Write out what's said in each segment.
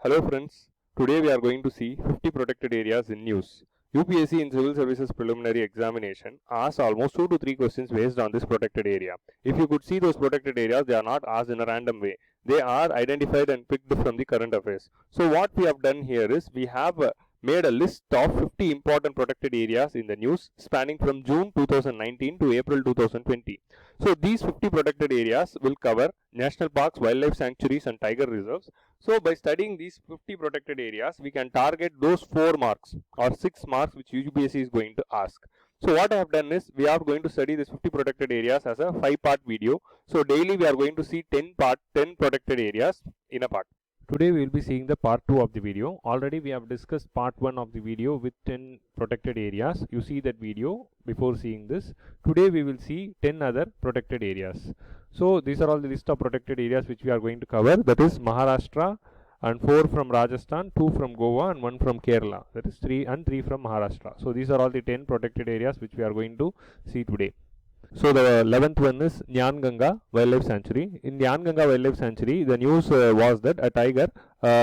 Hello friends, today we are going to see 50 protected areas in news. UPSC in Civil Services Preliminary Examination asks almost 2 to 3 questions based on this protected area. If you could see those protected areas, they are not asked in a random way. They are identified and picked from the current affairs. So what we have done here is we have made a list of 50 important protected areas in the news spanning from June 2019 to April 2020. So these 50 protected areas will cover national parks, wildlife sanctuaries and tiger reserves. So by studying these 50 protected areas, we can target those 4 marks or 6 marks which UPSC is going to ask. So what I have done is we are going to study these 50 protected areas as a 5-part video. So daily we are going to see 10 protected areas in a part. Today we will be seeing the part 2 of the video. Already we have discussed part 1 of the video with 10 protected areas. You see that video before seeing this. Today we will see 10 other protected areas. So these are all the list of protected areas which we are going to cover. That is Maharashtra and 4 from Rajasthan, 2 from Goa and 1 from Kerala. That is 3 and 3 from Maharashtra. So these are all the 10 protected areas which we are going to see today. So the 11th one is Nyan-Ganga Wildlife Sanctuary. In Nyan-Ganga Wildlife Sanctuary, the news was that a tiger,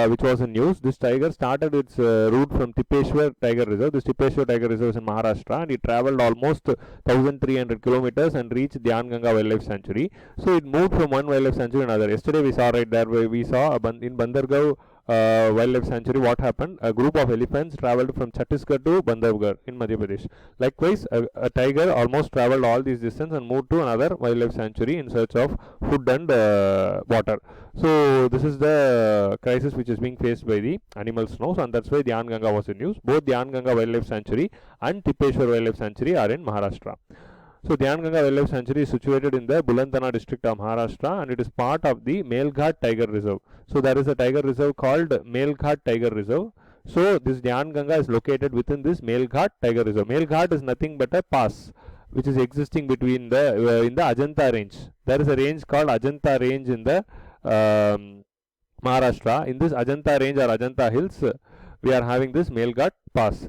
which was in news, this tiger started its route from Tipeshwar Tiger Reserve. This Tipeshwar Tiger Reserve is in Maharashtra, and it traveled almost 1300 kilometers and reached Nyan-Ganga Wildlife Sanctuary. So it moved from one wildlife sanctuary to another. Yesterday we saw right there, we saw in Bandargaon Wildlife Sanctuary, what happened? A group of elephants traveled from Chhattisgarh to Bandhavgarh in Madhya Pradesh. Likewise, a tiger almost traveled all these distance and moved to another wildlife sanctuary in search of food and water. So this is the crisis which is being faced by the animals now, and that's why Nyan-Ganga was in news. Both Nyan-Ganga Wildlife Sanctuary and Tipeshwar Wildlife Sanctuary are in Maharashtra. So Nyan-Ganga Wildlife Sanctuary is situated in the Bulandsana district of Maharashtra, and it is part of the Melghat Tiger Reserve. So there is a tiger reserve called Melghat Tiger Reserve. So this Nyan-Ganga is located within this Melghat Tiger Reserve. Melghat is nothing but a pass which is existing between the in the Ajanta range. There is a range called Ajanta range in the Maharashtra. In this Ajanta range or Ajanta hills, we are having this Melghat pass.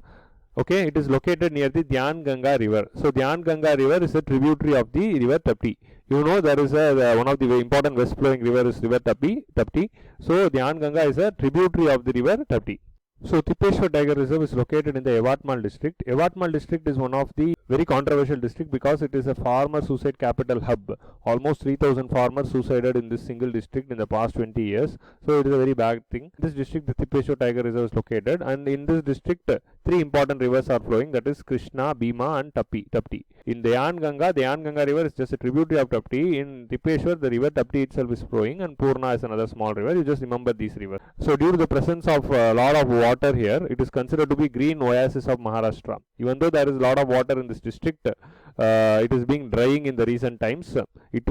Okay, it is located near the Nyan-Ganga river. So Nyan-Ganga river is a tributary of the river Tapti. You know there is a one of the important west flowing river is river Tapti. So Nyan-Ganga is a tributary of the river Tapti. So Tipeshwar Tiger Reserve is located in the Yavatmal district. Yavatmal district is one of the very controversial district because it is a farmer suicide capital hub. Almost 3000 farmers suicided in this single district in the past 20 years. So it is a very bad thing. In this district, the Tipeshwar Tiger Reserve is located, and in this district 3 important rivers are flowing, that is Krishna, Bhima and Tapti. In the Nyan-Ganga river is just a tributary of Tapti. In Tipeshwar, the river Tapti itself is flowing, and Purna is another small river. You just remember these rivers. So due to the presence of a lot of water here, it is considered to be green oasis of Maharashtra. Even though there is a lot of water in this district, it is being drying in the recent times. It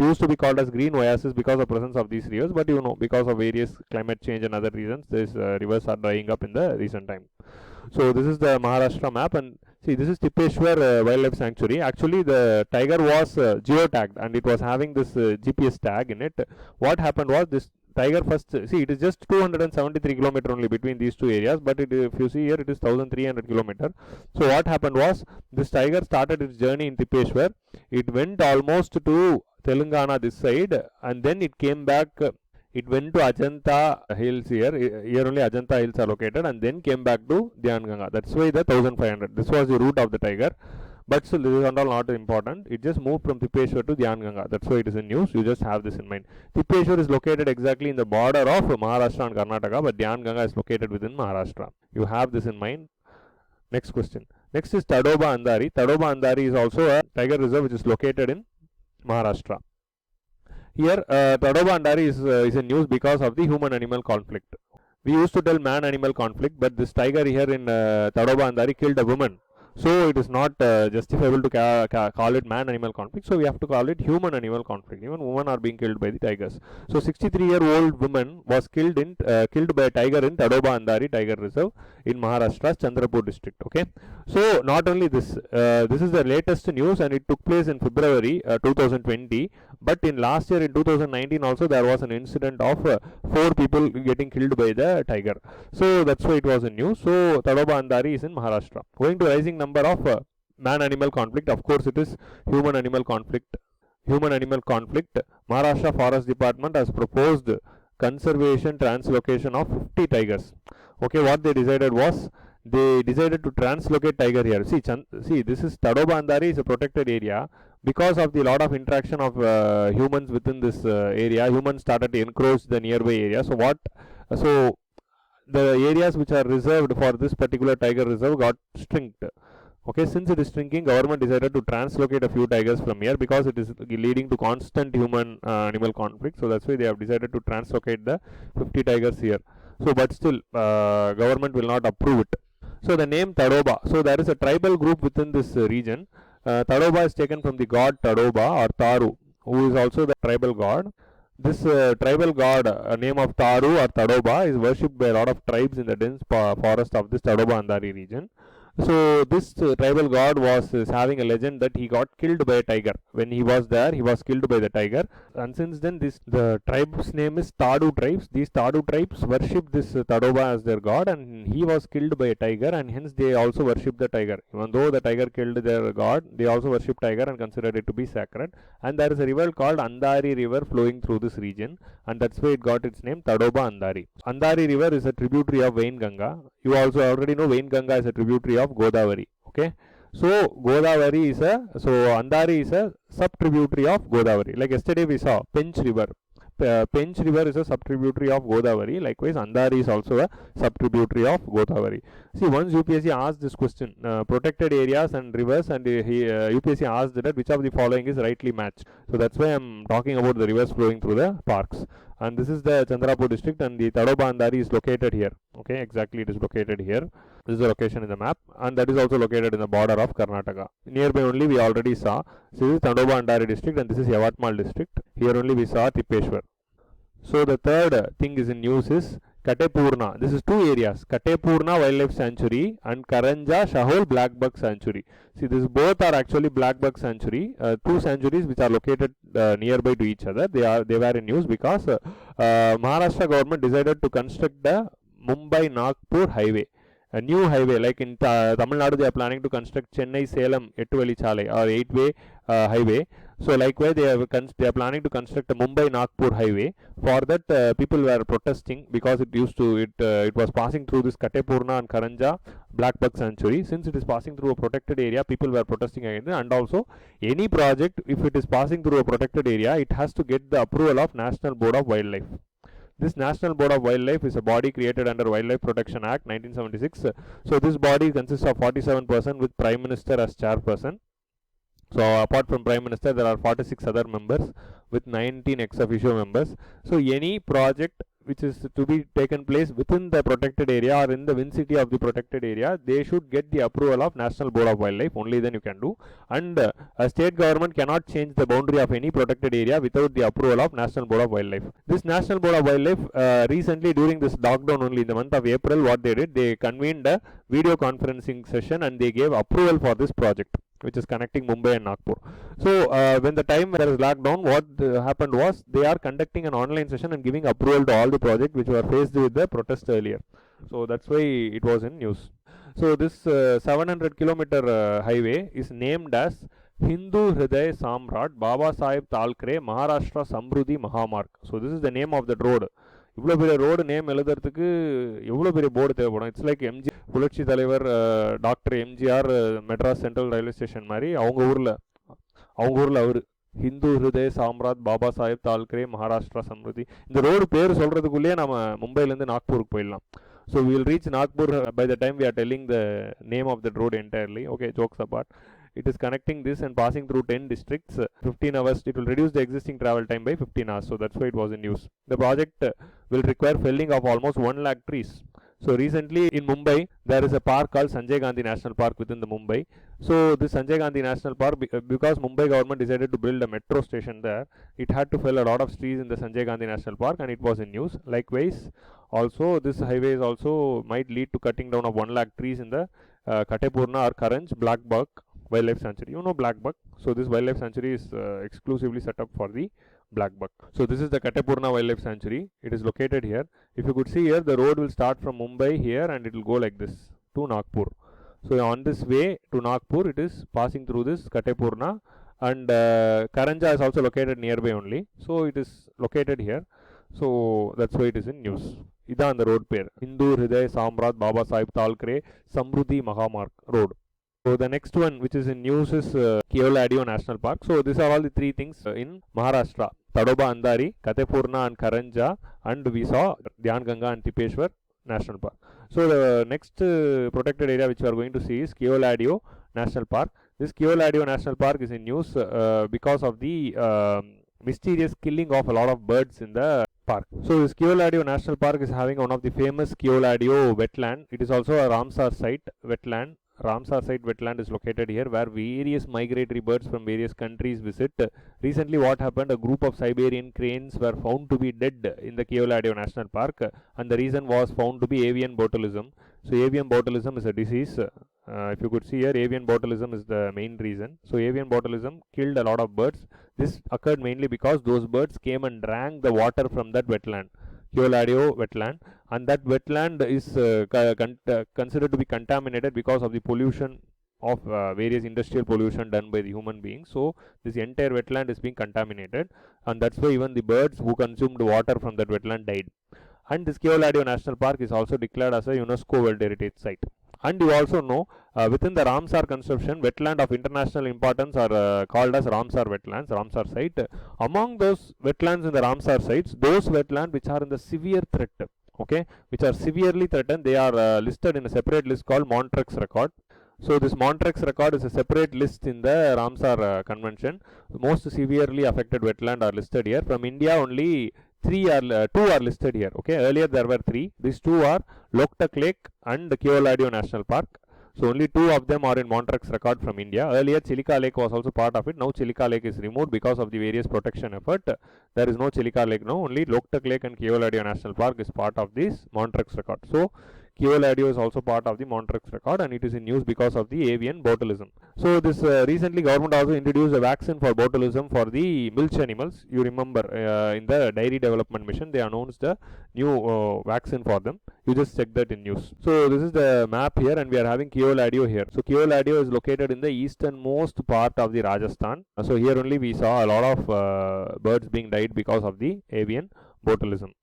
used to be called as green oasis because of presence of these rivers, but you know, because of various climate change and other reasons, these rivers are drying up in the recent time. So this is the Maharashtra map, and see, this is Tipeshwar Wildlife Sanctuary. Actually, the tiger was geotagged, and it was having this GPS tag in it. What happened was this tiger first, see, it is just 273 kilometer only between these two areas, but if you see here, it is 1300 kilometer. So what happened was this tiger started its journey in Tipeshwar. It went almost to Telangana this side, and then it came back. It went to Ajanta hills here. Here only Ajanta hills are located, and then came back to Nyan-Ganga. That's why the 1500. This was the route of the tiger. But still, this is all not important. It just moved from Tipeshwar to Nyan-Ganga. That's why it is in news. You just have this in mind. Tipeshwar is located exactly in the border of Maharashtra and Karnataka, but Nyan-Ganga is located within Maharashtra. You have this in mind. Next question. Next is Tadoba Andhari. Tadoba Andhari is also a tiger reserve which is located in Maharashtra. Here, Tadoba Andhari is in news because of the human-animal conflict. We used to tell man-animal conflict, but this tiger here in Tadoba Andhari killed a woman. So it is not justifiable to call it man-animal conflict. So we have to call it human-animal conflict. Even women are being killed by the tigers. So 63-year-old woman was killed by a tiger in Tadoba Andhari Tiger Reserve in Maharashtra's Chandrapur district. Okay. So not only this, this is the latest news, and it took place in February 2020. But in last year, in 2019, also there was an incident of 4 people getting killed by the tiger. So that's why it was in news. So Tadoba Andhari is in Maharashtra. Going to rising number of man-animal conflict. Of course, it is human-animal conflict. Human-animal conflict. Maharashtra Forest Department has proposed conservation translocation of 50 tigers. Okay, what they decided was they decided to translocate tiger here. See, this is Tadoba Andari is a protected area. Because of the lot of interaction of humans within this area, humans started to encroach the nearby area. So the areas which are reserved for this particular tiger reserve got strinked. Okay, since it is shrinking, government decided to translocate a few tigers from here because it is leading to constant human animal conflict. So that's why they have decided to translocate the 50 tigers here. So but still government will not approve it. So the name Tadoba, so there is a tribal group within this region. Tadoba is taken from the god Tadoba or Taru, who is also the tribal god. This tribal god, name of Taru or Tadoba, is worshipped by a lot of tribes in the dense forest of this Tadoba Andari region. So this tribal god is having a legend that he got killed by a tiger. When he was there, he was killed by the tiger, and since then the tribe's name is Tadu tribes. These Tadu tribes worship this Tadoba as their god, and he was killed by a tiger, and hence they also worship the tiger. Even though the tiger killed their god, they also worship tiger and consider it to be sacred. And there is a river called Andari river flowing through this region, and that's why it got its name Tadoba Andari. Andari river is a tributary of Vainganga. You also already know Vainganga is a tributary of Godavari. Okay, so Godavari is Andari is a sub-tributary of Godavari. Like yesterday we saw Pench river. Pench river is a sub-tributary of Godavari. Likewise, Andari is also a sub-tributary of Godavari. See, once UPSC asked this question, protected areas and rivers, and UPSC asked that which of the following is rightly matched. So that's why I'm talking about the rivers flowing through the parks. And this is the Chandrapur district, and the Tadoba Andari is located here. Okay, exactly, it is located here. This is the location in the map, and that is also located in the border of Karnataka. Nearby only we already saw. So this is Tadoba Andari district, and this is Yavatmal district. Here only we saw Tippeshwar. So the third thing is in news is Katepurna. This is two areas, Katepurna Wildlife Sanctuary and Karanja Shahol Blackbuck Sanctuary. See, these both are actually Blackbuck Sanctuary, two sanctuaries which are located nearby to each other. They were in news because Maharashtra government decided to construct the Mumbai-Nagpur highway. A new highway, like in Tamil Nadu, they are planning to construct Chennai-Salem 8-way Chale or 8-way highway. So likewise, they are planning to construct a Mumbai-Nagpur highway. For that, people were protesting because it was passing through this Katepurna and Karanja Blackbuck Sanctuary. Since it is passing through a protected area, people were protesting against it. And also, any project, if it is passing through a protected area, it has to get the approval of National Board of Wildlife. This National Board of Wildlife is a body created under Wildlife Protection Act 1976. So this body consists of 47% with Prime Minister as chairperson. So apart from Prime Minister, there are 46 other members with 19 ex officio members. So any project which is to be taken place within the protected area or in the vicinity of the protected area, they should get the approval of National Board of Wildlife. Only then you can do. And a state government cannot change the boundary of any protected area without the approval of National Board of Wildlife. This National Board of Wildlife recently during this lockdown only in the month of April, what they did, they convened a video conferencing session and they gave approval for this project, which is connecting Mumbai and Nagpur. So when the time there is lockdown, what happened was they are conducting an online session and giving approval to all the projects which were faced with the protest earlier. So that's why it was in news. So this 700 kilometer highway is named as Hindu Hriday Samrat Baba Saheb Thalkare Maharashtra Samruddhi Mahamarg. So this is the name of that road. இவ்வளோ பெரிய road name எழுதுறதுக்கு எவ்வளோ பெரிய board தேவைப்படும். It's like புரட்சி தலைவர் doctor MGR Madras central railway station மாதிரி அவங்க ஊரில் அவர் ஹிந்து ஹிருதய சாம்ராட் பாபா சாஹேப் தால்கரே மகாராஷ்டிரா சம்ருதி. இந்த ரோடு பேர் சொல்கிறதுக்குள்ளேயே நம்ம மும்பையிலேருந்து நாக்பூருக்கு போயிடலாம். So we will reach Nagpur by the time we are telling the name of the road entirely. Okay, jokes apart. It is connecting this and passing through 10 districts. 15 hours. It will reduce the existing travel time by 15 hours. So that's why it was in news. The project will require felling of almost 1 lakh trees. So recently in Mumbai, there is a park called Sanjay Gandhi National Park within the Mumbai. So this Sanjay Gandhi National Park, because Mumbai government decided to build a metro station there, it had to fell a lot of trees in the Sanjay Gandhi National Park, and it was in news. Likewise, also this highway is also might lead to cutting down of 1 lakh trees in the Katepurna or Karanj Blackbuck Wildlife Sanctuary. You know Blackbuck. So this wildlife sanctuary is exclusively set up for the Blackbuck. So this is the Katepurna Wildlife Sanctuary. It is located here. If you could see here, the road will start from Mumbai here and it will go like this to Nagpur. So on this way to Nagpur, it is passing through this Katepurna, and Karanja is also located nearby only. So it is located here. So that's why it is in news. Idan the road pair. Hindu Hriday Samrat Baba Sahib Talkare Samruddhi Mahamarg Road. So the next one which is in news is Keoladio National Park. So these are all the three things in Maharashtra. Tadoba Andari, Katepurna and Karanja, and we saw Dhyan Ganga and Tipeshwar National Park. So the next protected area which we are going to see is Keoladio National Park. This Keoladio National Park is in news because of the mysterious killing of a lot of birds in the park. So this Keoladio National Park is having one of the famous Keoladio wetland. It is also a Ramsar site wetland. Ramsar site wetland is located here where various migratory birds from various countries visit. Recently what happened, a group of Siberian cranes were found to be dead in the Keoladio National Park, and the reason was found to be avian botulism. So avian botulism is a disease. If you could see here, avian botulism is the main reason. So avian botulism killed a lot of birds. This occurred mainly because those birds came and drank the water from that wetland, Keoladio wetland, and that wetland is considered to be contaminated because of the pollution of various industrial pollution done by the human beings. So this entire wetland is being contaminated, and that's why even the birds who consumed water from that wetland died. And this Keoladio National Park is also declared as a UNESCO World Heritage Site. And you also know within the Ramsar conception, wetland of international importance are called as Ramsar wetlands, Ramsar site. Among those wetlands in the Ramsar sites, those wetlands which are in the severe threat, okay, which are severely threatened, they are listed in a separate list called Montrex record. So this Montrex record is a separate list in the Ramsar convention. The most severely affected wetland are listed here. From India only two are listed here. Okay, earlier there were three. These two are Loktak Lake and Keoladio National Park. So only two of them are in Montrex record from India. Earlier Chilika Lake was also part of it. Now Chilika Lake is removed because of the various protection effort. There is no Chilika Lake now. Only Loktak Lake and Keoladio National Park is part of this Montrex record. So Keoladio is also part of the Montrex record, and it is in news because of the avian botulism. So this recently government also introduced a vaccine for botulism for the milch animals. You remember in the dairy development mission they announced a new vaccine for them. You just check that in news. So this is the map here, and we are having Keoladio here. So Keoladio is located in the easternmost part of the Rajasthan. So here only we saw a lot of birds being died because of the avian botulism.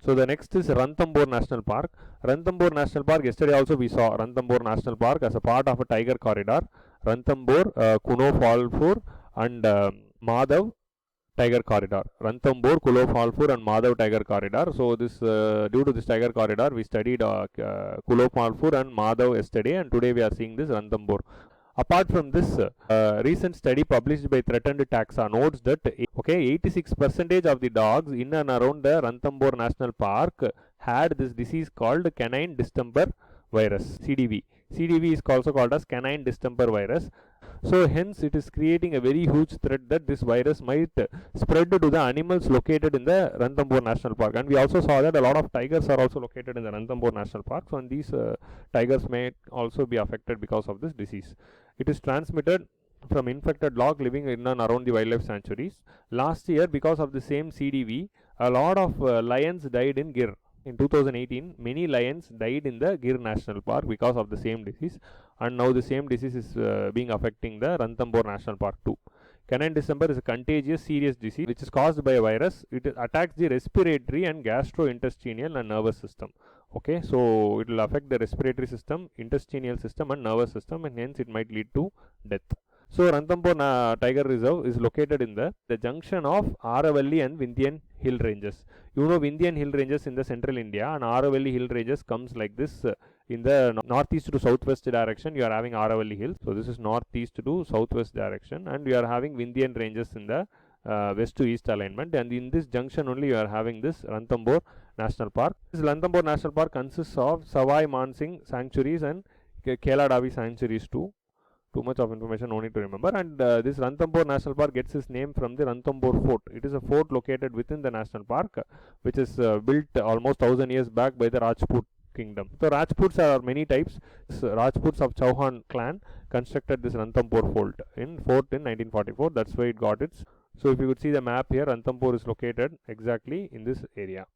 So the next is Ranthambore National Park. Ranthambore National Park, yesterday also we saw Ranthambore National Park as a part of a tiger corridor. Ranthambore, Kuno Falpur and Madhav Tiger Corridor. Ranthambore, Kulo Falpur and Madhav Tiger Corridor. So this due to this tiger corridor we studied Kulo Falpur and Madhav yesterday, and today we are seeing this Ranthambore. Apart from this, recent study published by Threatened Taxa notes that 86% of the dogs in and around the Ranthambore National Park had this disease called canine distemper virus, CDV. CDV is also called as canine distemper virus. So hence it is creating a very huge threat that this virus might spread to the animals located in the Ranthambore National Park. And we also saw that a lot of tigers are also located in the Ranthambore National Park. So and these tigers may also be affected because of this disease. It is transmitted from infected dog living in and around the wildlife sanctuaries. Last year, because of the same CDV, a lot of lions died in Gir. In 2018, many lions died in the Gir National Park because of the same disease, and now the same disease is being affecting the Ranthambore National Park too. Canine distemper is a contagious serious disease which is caused by a virus. It attacks the respiratory and gastrointestinal and nervous system. Okay, so it will affect the respiratory system, intestinal system and nervous system, and hence it might lead to death. So Ranthambore Tiger Reserve is located in the junction of Aravalli and Vindhyan Hill Ranges. You know Vindhyan Hill Ranges in the central India, and Aravalli Hill Ranges comes like this in the northeast to southwest direction. You are having Aravalli Hills. So this is northeast to southwest direction, and you are having Vindhyan Ranges in the west to east alignment, and in this junction only you are having this Ranthambore National Park. This Ranthambore National Park consists of Savai Mansingh sanctuaries and Keladavi sanctuaries too. Too much of information, no need to remember. And this Ranthambore National Park gets its name from the Ranthambore Fort. It is a fort located within the national park, which is built almost 1000 years back by the Rajput kingdom. So Rajputs are many types. Rajputs of Chauhan clan constructed this Ranthambore fort in 1944. That's why it got its. So if you could see the map here, Ranthambore is located exactly in this area.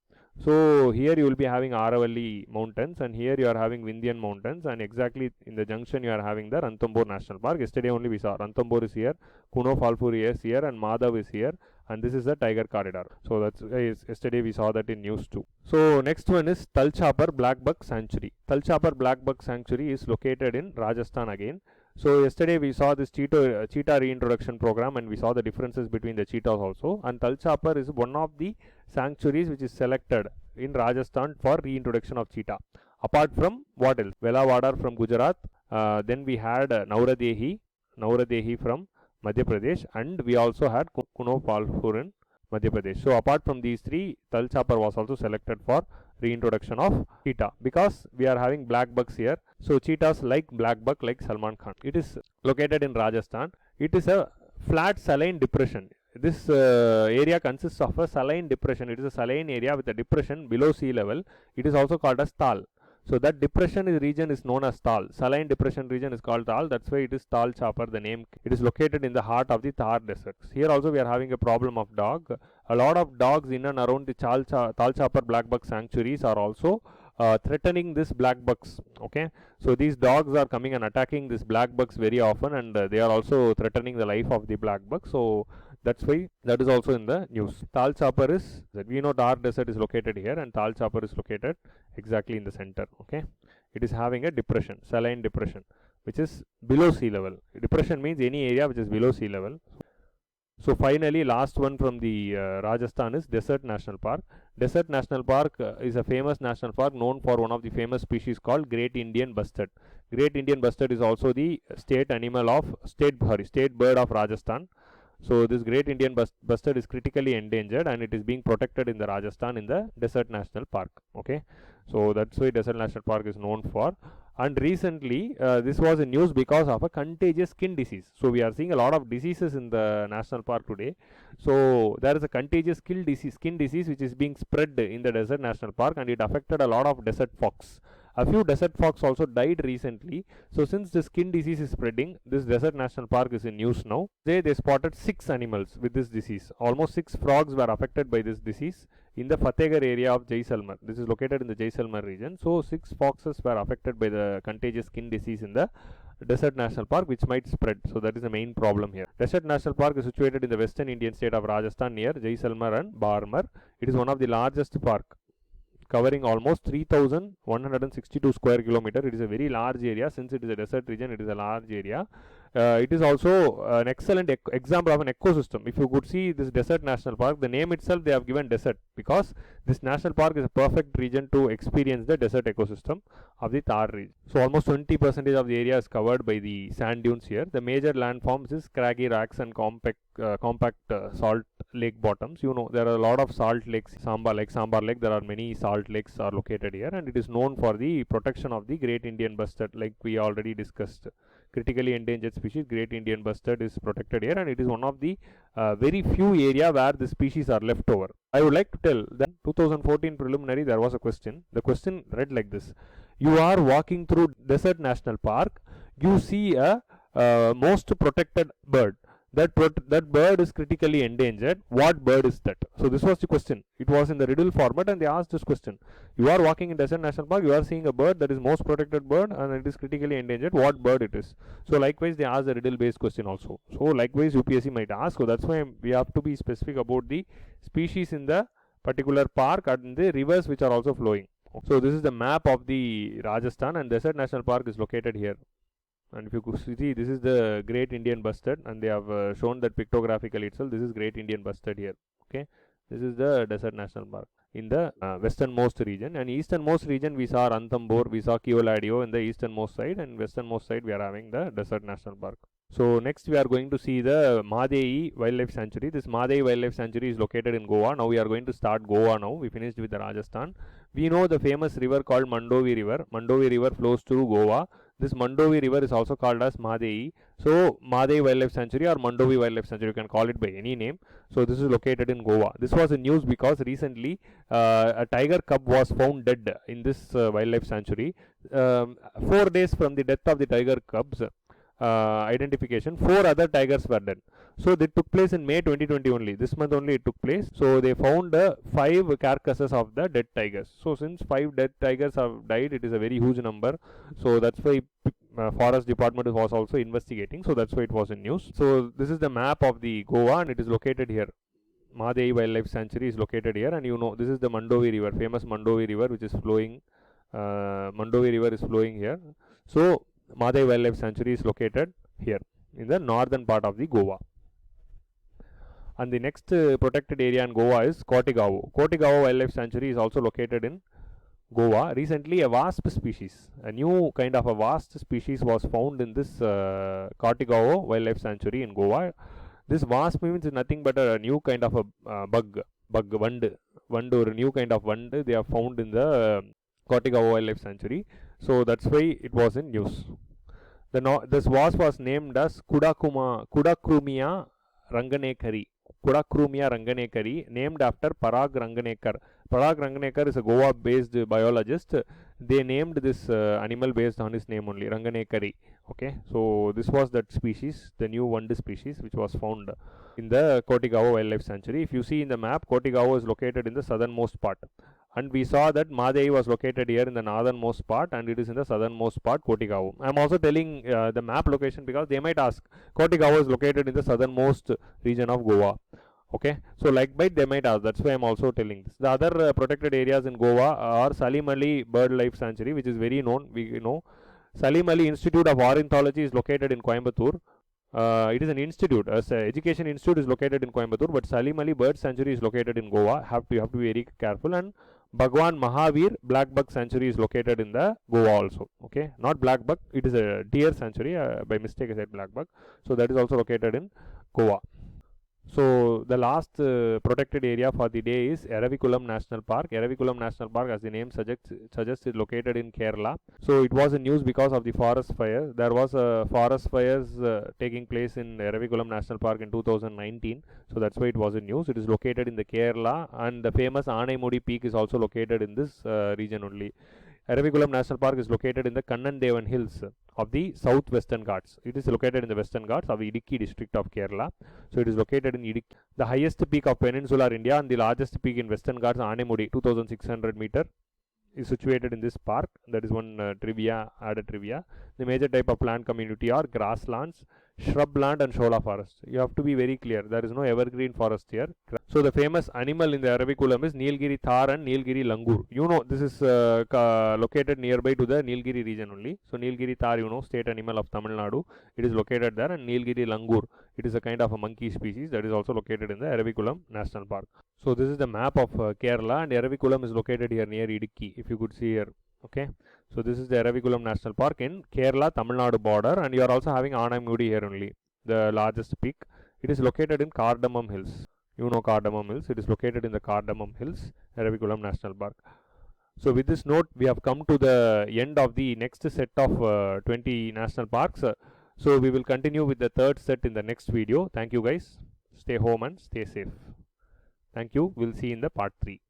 So here you will be having Aravalli mountains, and here you are having Vindhyan mountains, and exactly in the junction you are having the Ranthambore National Park. Yesterday only we saw Ranthambore is here, Kuno Falpur is here, and Madhav is here, and this is the tiger corridor. So that's yesterday we saw that in news too. So next one is Talchapar Black Buck Sanctuary. Talchapar Black Buck Sanctuary is located in Rajasthan again. So yesterday we saw this cheetah reintroduction program, and we saw the differences between the cheetahs also. And Talchapar is one of the sanctuaries which is selected in Rajasthan for reintroduction of cheetah. Apart from what else? Velavadar from Gujarat. Then we had Nauradehi from Madhya Pradesh, and we also had Kuno Palpur in Madhya Pradesh. So apart from these three, Talchapar was also selected for reintroduction of cheetah, because we are having black bucks here. So cheetahs like black buck, like Salman Khan. It is located in Rajasthan. It is a flat saline depression. This area consists of a saline depression. It is a saline area with a depression below sea level. It is also called as Tal. So that depression region is known as Tal. Saline depression region is called Tal. That's why it is Talchapar, the name. It is located in the heart of the Thar deserts. Here also we are having a problem of dog. A lot of dogs in and around the Talchapar black buck sanctuaries are also threatening this black bucks. Okay, so these dogs are coming and attacking these black bucks very often, and they are also threatening the life of the black buck. So that's why that is also in the news. Talchapar is, we know Thar desert is located here, and Talchapar is located exactly in the center. Okay, it is having a depression, saline depression, which is below sea level. Depression means any area which is below sea level. So finally, last one from the Rajasthan is Desert National Park. Desert National Park is a famous national park known for one of the famous species called Great Indian Bustard. Great Indian Bustard is also the state animal of state bird of Rajasthan. So this Great Indian Bustard is critically endangered, and it is being protected in the Rajasthan in the Desert National Park. Okay, so that's why Desert National Park is known for. And recently this was in news because of a contagious skin disease. So we are seeing a lot of diseases in the national park today. So there is a contagious skin disease which is being spread in the Desert National Park, and it affected a lot of desert fox. A few desert fox also died recently. So since the skin disease is spreading, this Desert National Park is in news now. They spotted 6 animals with this disease. Almost 6 frogs were affected by this disease in the Fatehgarh area of Jaisalmer. This is located in the Jaisalmer region. So 6 foxes were affected by the contagious skin disease in the Desert National Park, which might spread. So that is the main problem here. Desert National Park is situated in the western Indian state of Rajasthan near Jaisalmer and Barmer. It is one of the largest park, covering almost 3,162 square kilometer. It is a very large area. Since it is a desert region, it is a large area. It is also an excellent example of an ecosystem. If you could see this Desert National Park, the name itself they have given desert, because this national park is a perfect region to experience the desert ecosystem of the Thar region. So almost 20% of the area is covered by the sand dunes here. The major landforms is craggy rocks and compact salt lake bottoms. You know, there are a lot of salt lakes. Sambar Lake, there are many salt lakes are located here, and it is known for the protection of the Great Indian Bustard, like we already discussed. Critically endangered species Great Indian Bustard is protected here, and it is one of the very few area where the species are left over. I would like to tell that 2014 preliminary there was a question. The question read like this: you are walking through Desert National Park, you see a most protected bird. That bird is critically endangered. What bird is that? So this was the question. It was in the riddle format, and they asked this question. You are walking in Desert National Park, you are seeing a bird that is most protected bird, and it is critically endangered. What bird it is? So likewise they asked the riddle based question also. So likewise UPSC might ask. So that's why we have to be specific about the species in the particular park and the rivers which are also flowing. So this is the map of the Rajasthan, and Desert National Park is located here. And if you could see, this is the Great Indian Bustard, and they have shown that pictographically itself. This is Great Indian Bustard here. Okay, this is the Desert National Park in the westernmost region. And easternmost region we saw Ranthambore, we saw Keoladeo in the easternmost side, and westernmost side we are having the Desert National Park. So next we are going to see the Madei Wildlife Sanctuary. This Madei Wildlife Sanctuary is located in Goa. Now we are going to start Goa now. We finished with the Rajasthan. We know the famous river called Mandovi River. Mandovi River flows through Goa. This Mandovi River is also called as Madei. So Madei Wildlife Sanctuary or Mandovi Wildlife Sanctuary, you can call it by any name. So this is located in Goa. This was in news because recently a tiger cub was found dead in this wildlife sanctuary. 4 days from the death of the tiger cubs identification, 4 other tigers were dead. So they took place in May 2020 only. This month only it took place. So they found 5 carcasses of the dead tigers. So since 5 dead tigers have died, it is a very huge number. So that's why forest department was also investigating. So that's why it was in news. So this is the map of the Goa, and it is located here. Madei Wildlife Sanctuary is located here, and you know this is the Mandovi River, famous Mandovi River, which is flowing. Mandovi River is flowing here. So Madei Wildlife Sanctuary is located here in the northern part of the Goa. And the next protected area in Goa is Kotigavo. Kotigavo Wildlife Sanctuary is also located in Goa. Recently, a wasp species, a new kind of a wasp species, was found in this Kotigavo Wildlife Sanctuary in Goa. This wasp means nothing but a new kind of a bug, vand or a new kind of vand they have found in the Kotigavo Wildlife Sanctuary. So that's why it was in news. This wasp was named as Kudakrumia Ranganekari. Kudakrumia Ranganekari, named after Parag Ranganekar. Parag Ranganekar is a Goa-based biologist. They named this animal based on his name only, Ranganekari. Okay, so this was that species, the new vand species, which was found in the Kotigavo Wildlife Sanctuary. If you see in the map, Kotigavo is located in the southernmost part. And we saw that Madei was located here in the northernmost part, and it is in the southernmost part, Kotigavo. I am also telling the map location because they might ask. Kotigavo is located in the southernmost region of Goa. Okay, so like by they might ask. That's why I am also telling this. The other protected areas in Goa are Salim Ali Bird Life Sanctuary, which is very known. We know Salim Ali Institute of Ornithology is located in Coimbatore. It is an institute, as an education institute is located in Coimbatore, but Salim Ali Bird Sanctuary is located in Goa. You have to be very careful. And Bhagwan Mahavir Black Buck Sanctuary is located in the Goa also. Okay, not black buck, it is a deer sanctuary. By mistake I said black buck. So that is also located in Goa. So the last protected area for the day is Eravikulam National Park. Eravikulam National Park, as the name suggests, is located in Kerala. So it was in news because of the forest fire. There was forest fires taking place in Eravikulam National Park in 2019. So that's why it was in news. It is located in the Kerala, and the famous Anaimudi Peak is also located in this region only. Eravikulam National Park is located in the Kannandevan Hills of the southwestern Ghats. It is located in the western Ghats of Idukki district of Kerala. So it is located in Idukki. The highest peak of peninsular India and the largest peak in western Ghats, Anaimudi, 2600 meter, is situated in this park. That is one added trivia. The major type of plant community are grasslands, shrubland and shola forest. You have to be very clear. There is no evergreen forest here. So the famous animal in the Eravikulam is Nilgiri Thar and Nilgiri Langur. You know, this is located nearby to the Nilgiri region only. So Nilgiri Thar, you know, state animal of Tamil Nadu. It is located there, and Nilgiri Langur, it is a kind of a monkey species that is also located in the Eravikulam National Park. So this is the map of Kerala, and Eravikulam is located here near Idukki, if you could see here. Okay, so this is the Eravikulam National Park in Kerala Tamil Nadu border, and you are also having Anaimudi here only, the largest peak. It is located in Cardamom Hills. You know Cardamom Hills. It is located in the Cardamom Hills, Eravikulam National Park. So with this note, we have come to the end of the next set of 20 national parks. So we will continue with the third set in the next video. Thank you guys. Stay home and stay safe. Thank you. We'll see in the part 3.